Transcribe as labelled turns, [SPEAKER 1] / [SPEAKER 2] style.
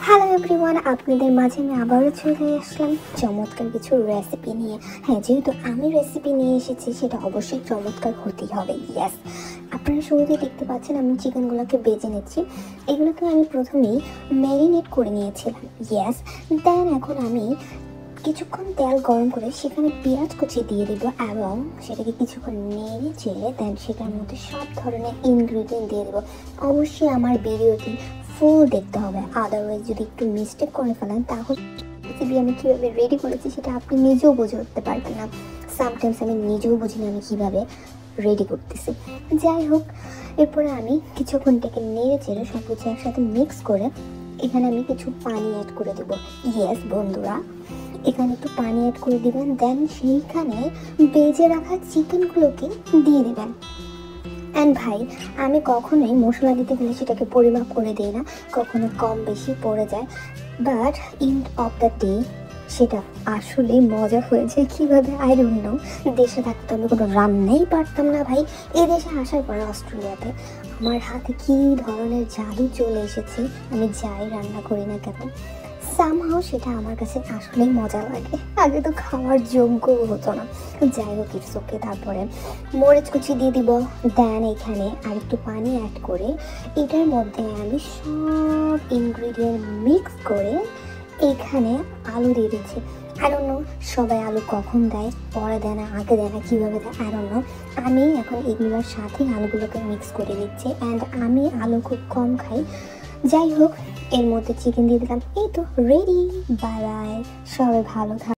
[SPEAKER 1] Hello everyone, আপনাদের মাঝে আমি আবারও চলে আসলাম চমৎকার কিছু রেসিপি নিয়ে। হ্যাঁ, যেহেতু আমি রেসিপি নিয়ে এসেছি সেটা অবশ্যই চমৎকার হতেই হবে। ইয়েস, আপনারা শুরুতে দেখতে পাচ্ছেন আমি চিকেনগুলোকে বেজে নিচ্ছি। এগুলোকে আমি প্রথমেই ম্যারিনেট করে নিয়েছিলাম। ইয়েস, দেন এখন আমি কিছুক্ষণ তেল গরম করে সেখানে পেঁয়াজ কুচি দিয়ে দিব এবং সেটাকে কিছুক্ষণ নেড়ে চেড়ে দেন সেটার মধ্যে সব ধরনের ইনগ্রিডিয়েন্ট দিয়ে দেবো। অবশ্যই আমার ভিডিওটি ফুল দেখতে হবে, আদারওয়াইজ যদি একটু মিস্টেক করে ফেলেন তাহলে রেসিপি আমি কীভাবে রেডি করেছি সেটা আপনি নিজেও বুঝে উঠতে পারবেন না। সামটাইমস আমি নিজেও বুঝি না আমি কীভাবে রেডি করতেছি। যাই হোক, এরপরে আমি কিছুক্ষণ থেকে নেড়ে চেড়ে সব কিছু একসাথে মিক্স করে এখানে আমি কিছু পানি অ্যাড করে দেবো। ইয়েস বন্ধুরা, এখানে একটু পানি অ্যাড করে দিবেন, দেন সেইখানে বেজে রাখা চিকেনগুলোকে দিয়ে দেবেন। অ্যান্ড ভাই, আমি কখনোই মশলা দিতে গেলে সেটাকে পরিমাপ করে দিই না, কখনো কম বেশি পড়ে যায়, but end of the day সেটা আসলে মজা হয়েছে কীভাবে আই ডোন্ট নো। দেশে থাকতে আমি কোনো রান্নাই পারতাম না ভাই, এই দেশে আসার পরে অস্ট্রেলিয়াতে আমার হাতে কী ধরনের জাদু চলে এসেছে। আমি যাই রান্না করি না কেন সামহাও সেটা আমার কাছে আসলেই মজা লাগে। আগে তো খাওয়ার যোগ্য হতো না। যাই হোক, ইটস ওকে। তারপরে মরিচ কুচি দিয়ে দিব, দেন এখানে আর একটু পানি অ্যাড করে এটার মধ্যে আমি সব ইনগ্রিডিয়েন্ট মিক্স করে এখানে আলু দিয়ে দিচ্ছি। আই ডোন্ট নো সবাই আলু কখন দেয়, পরে দেয় না, আগে দেয় না, কীভাবে দেয় আই ডোন্ট নো। আমি এখন এগুলোর সাথে আলুগুলোকে মিক্স করে দিচ্ছি, অ্যান্ড আমি আলু খুব কম খাই। যাই হোক, এর মধ্যে চিকেন দিয়ে দিলাম। এই তো রেডি। বাই বাই, সবাই ভালো থাক।